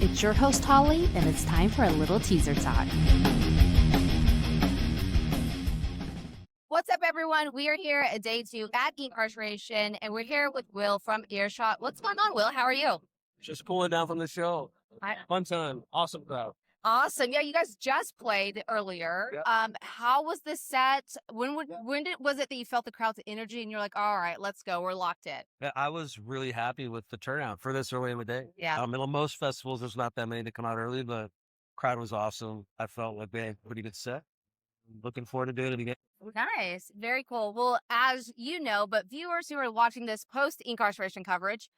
It's your host, Holly, and it's time for a little teaser talk. What's up, everyone? We are here at day 2 at Inkcarceration, and we're here with Will from Earshot. What's going on, Will? How are you? Just cooling down from the show. Fun time. Awesome crowd. Awesome. Yeah, you guys just played earlier. Yep. How was the set? When was it that you felt the crowd's energy and you're like, all right, let's go. We're locked in. Yeah, I was really happy with the turnout for this early in the day. Yeah. In most festivals, there's not that many that come out early, but crowd was awesome. I felt like they had a pretty good set. Looking forward to doing it again. Nice. Very cool. Well, as you know, but viewers who are watching this post-incarceration coverage,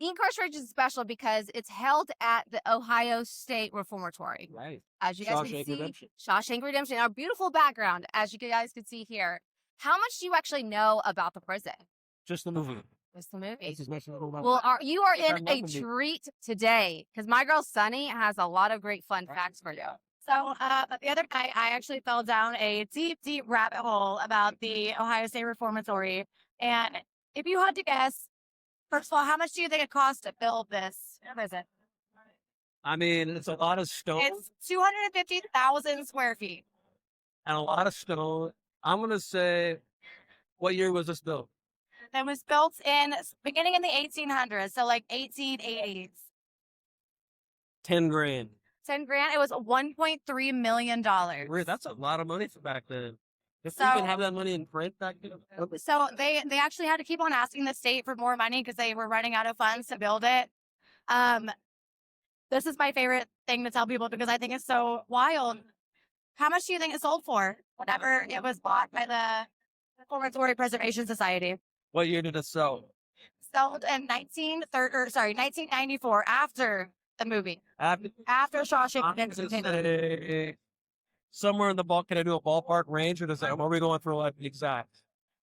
Incarceration is special because it's held at the Ohio State Reformatory. Right. As you guys can Shawshank see, Redemption. Shawshank Redemption, our beautiful background, as you guys can see here. How much do you actually know about the prison? Just the movie. Just the movie. This is much more about- Well, you are in a movie. treat today because my girl Sunny has a lot of great fun facts for you. So the other night, I actually fell down a deep, deep rabbit hole about the Ohio State Reformatory. And if you had to guess, first of all, how much do you think it cost to build this visit? I mean, it's a lot of stone It's 250,000 square feet. and a lot of stone. I'm going to say, what year was this built? It was built beginning in the 1800s, so like 1880s. 10 grand. 10 grand. It was $1.3 million. That's a lot of money for back then. If So- we even have that money in print back then. So they actually had to keep on asking the state for more money because they were running out of funds to build it. This is my favorite thing to tell people because I think it's so wild. How much do you think it sold for whenever it was bought by the Reformatory Preservation Society? What year did it sell? Sold in 1994 after the movie. After Shawshank Redemption came out. Somewhere in the ball. Can I do a ballpark range, or are we going for like exact?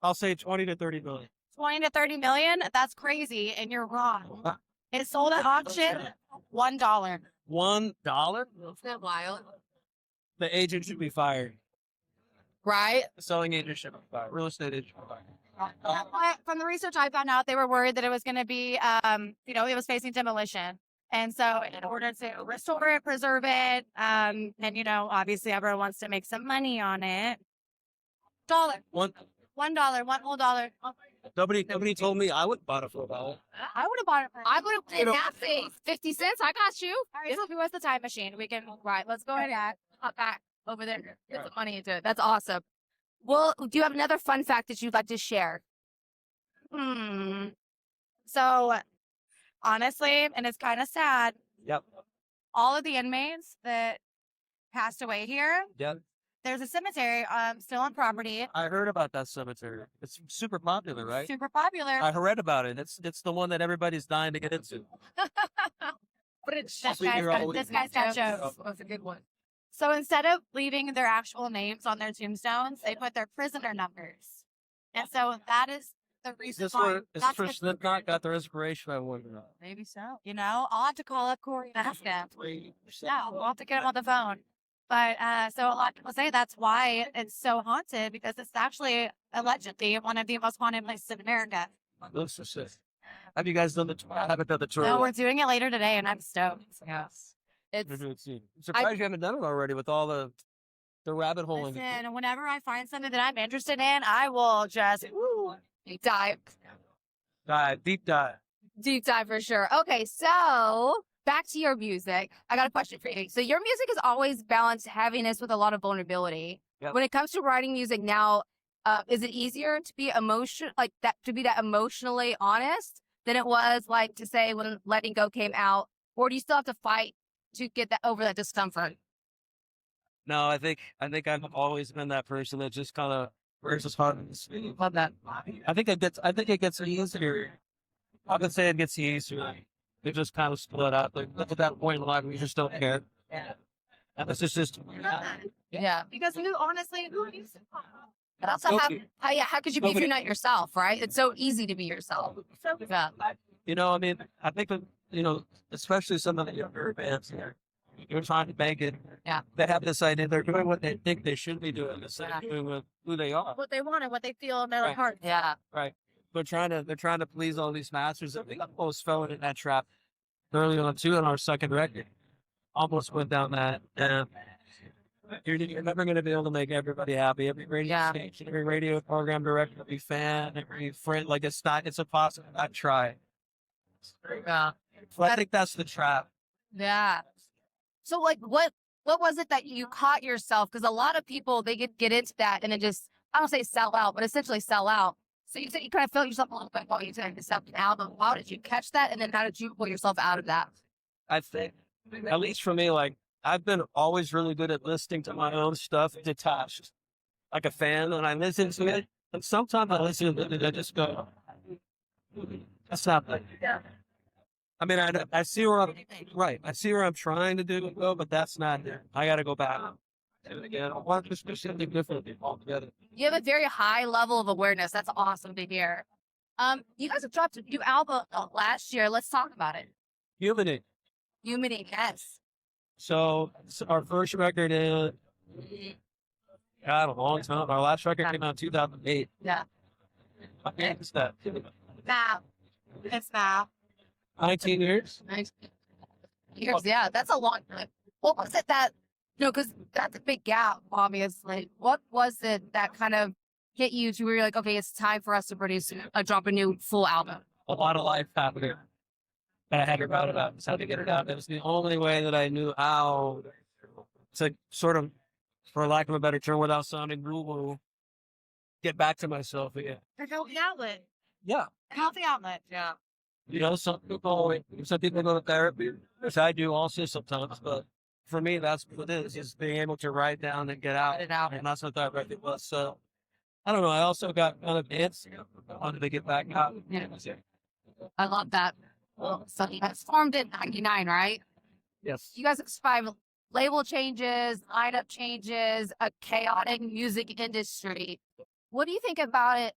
I'll say 20 to 30 million. 20 to 30 million? That's crazy, and you're wrong. It sold at auction $1. $1? Isn't that wild? The agent should be fired. Right? The selling agent should be fired. Real estate agent should be fired. From the research I found out, they were worried that it was going to be, it was facing demolition. And so in order to restore it, preserve it, and, obviously everyone wants to make some money on it. $1. One. $1, one whole dollar. Nobody told me I would buy it for $1. I would have bought it. I would have paid half 50 cents. I got you. All right, so if we was the time machine, we can, Right, let's go ahead and hop back over there. Get some money into it. That's awesome. Well, do you have another fun fact that you'd like to share? So honestly, and it's kind of sad, Yep. all of the inmates that passed away here, Yep. there's a cemetery still on property. I heard about that cemetery. It's super popular, right? Super popular. I read about it. It's the one that everybody's dying to get into. But it's This Sweet guy's Hero got, always- this guy's got jokes. That's a good one. So instead of leaving their actual names on their tombstones, they put their prisoner numbers. And so that is the reason why. Is this that's for the- Slipknot got their inspiration? I wonder. Maybe so. I'll have to call up Corey and ask him. Yeah, we'll have to get him on the phone. But so a lot of people say that's why it's so haunted because it's actually allegedly one of the most haunted places in America. Looks so sick. Have you guys done the tour? I haven't done the tour. No, we're doing it later today, and I'm stoked. Yes. I'm surprised you haven't done it already with all the rabbit hole in it. Listen, whenever I find something that I'm interested in, I will just Deep dive. Deep dive. Deep dive for sure. Okay, so back to your music. I got a question for you. So your music has always balanced heaviness with a lot of vulnerability. Yep. When it comes to writing music now, is it easier to be that emotionally honest than it was like to say when Letting Go came out, or do you still have to fight to get that over that discomfort? No, I think I've always been that person that just kind of wears his heart on his sleeve. Love that. I think it gets easier. I would say it gets easier. It just kind of split up. Like at that point in life, we just don't care. Yeah. And it's just Yeah. because who honestly who needs But also, Nobody. how could you be if you're not yourself, right? It's so easy to be yourself. Yeah. I mean, I think that, especially some of the younger bands here, you're trying to make it. Yeah. They have this idea. They're doing what they think they should be doing instead of doing who they are. what they want and what they feel in their Right. heart. Yeah. Right. They're trying to please all these masters. I think I almost fell into that trap early on too on our second record. Almost went down that. And you're never going to be able to make everybody happy. Every radio station, every radio program director, every fan, every friend. Like it's impossible. I try. Yeah. So I think that's the trap. Yeah. So like what was it that you caught yourself? Because a lot of people, they get into that and then just, I don't say sell out, but essentially sell out. So you said you kind of felt yourself a little bit while you said this album. How did you catch that? And then how did you pull yourself out of that? I think, at least for me, like I've been always really good at listening to my own stuff detached, like a fan, and I listen to it. And sometimes I listen to it and I just go, that's not like, I mean, I see where I see where I'm trying to do it, but that's not there. I got to go back. And again, I want to do something different altogether. You have a very high level of awareness. That's awesome to hear. You guys have dropped a new album last year. Let's talk about it. Humanity. Yes. So our first record is, God, a long time. Our last record came out in 2008. Yeah. What year is that? It's now. 19 years. Nice. Years, yeah, that's a long time. What was it that, because that's a big gap, obviously. What was it that kind of hit you to where you're like, okay, it's time for us to drop a new full album? A lot of life happening. I had to write about how to get it out. It was the only way that I knew how to sort of, for lack of a better term, without sounding woo-woo, get back to myself again. A healthy outlet. Yeah. A healthy outlet. Yeah. Some people go to therapy, which I do also sometimes, but for me, that's what it is being able to write down and get out. And that's what that record was. So, I don't know. I also got kind of dancing. I wanted to get back out. Yeah. I love that. Well, so you guys formed in 99, right? Yes. You guys have survived label changes, lineup changes, a chaotic music industry. What do you think about it?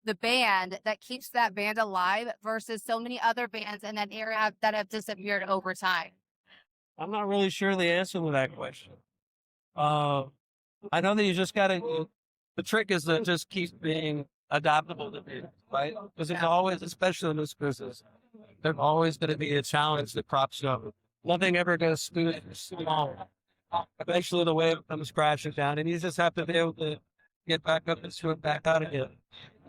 The band that keeps that band alive versus so many other bands in that area that have disappeared over time? I'm not really sure the answer to that question. I know that you just got to, the trick is to just keep being adaptable to it, right? Because there's always, especially in this business, there's always going to be a challenge that crops up. Nothing ever goes smooth along. Eventually the wave comes crashing down and you just have to be able to get back up and swim back out again.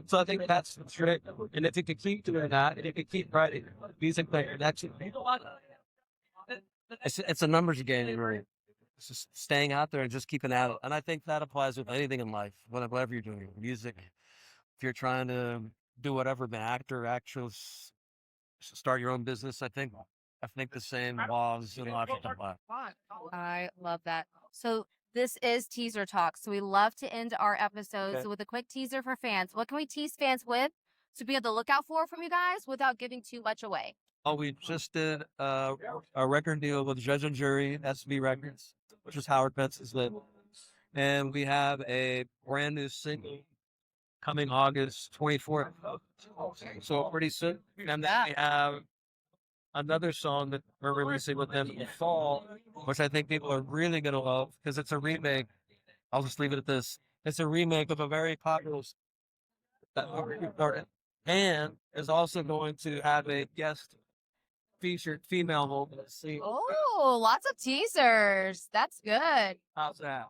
So I think that's the trick. And if you can keep doing that, and if you keep writing music like that's it. It's a numbers game, right? It's just staying out there and just keeping at it. And I think that applies with anything in life, whatever you're doing, music. If you're trying to do whatever, be an actor, actress, start your own business, I think the same laws and logic apply. I love that. So this is Teaser Talk. So we love to end our episodes with a quick teaser for fans. What can we tease fans with to be able to look out for from you guys without giving too much away? Oh, we just did a record deal with Judge and Jury, SB Records, which is Howard Pence's label. And we have a brand new single coming August 24th. So pretty soon. And then we have another song that we're releasing with them in the fall, which I think people are really going to love because it's a remake. I'll just leave it at this. It's a remake of a very popular song that we recorded and is also going to have a guest featured female vocalist. Oh, lots of teasers. That's good. How's that?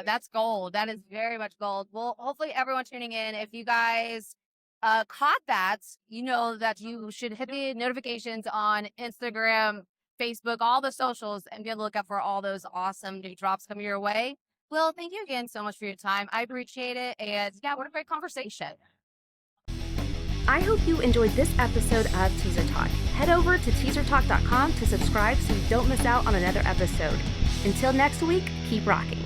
That's gold. That is very much gold. Well, hopefully everyone tuning in, if you guys caught that, you know that you should hit the notifications on Instagram, Facebook, all the socials, and be on the lookout for all those awesome new drops coming your way. Will, thank you again so much for your time. I appreciate it. And yeah, what a great conversation. I hope you enjoyed this episode of Teaser Talk. Head over to teasertalk.com to subscribe so you don't miss out on another episode. Until next week, keep rocking.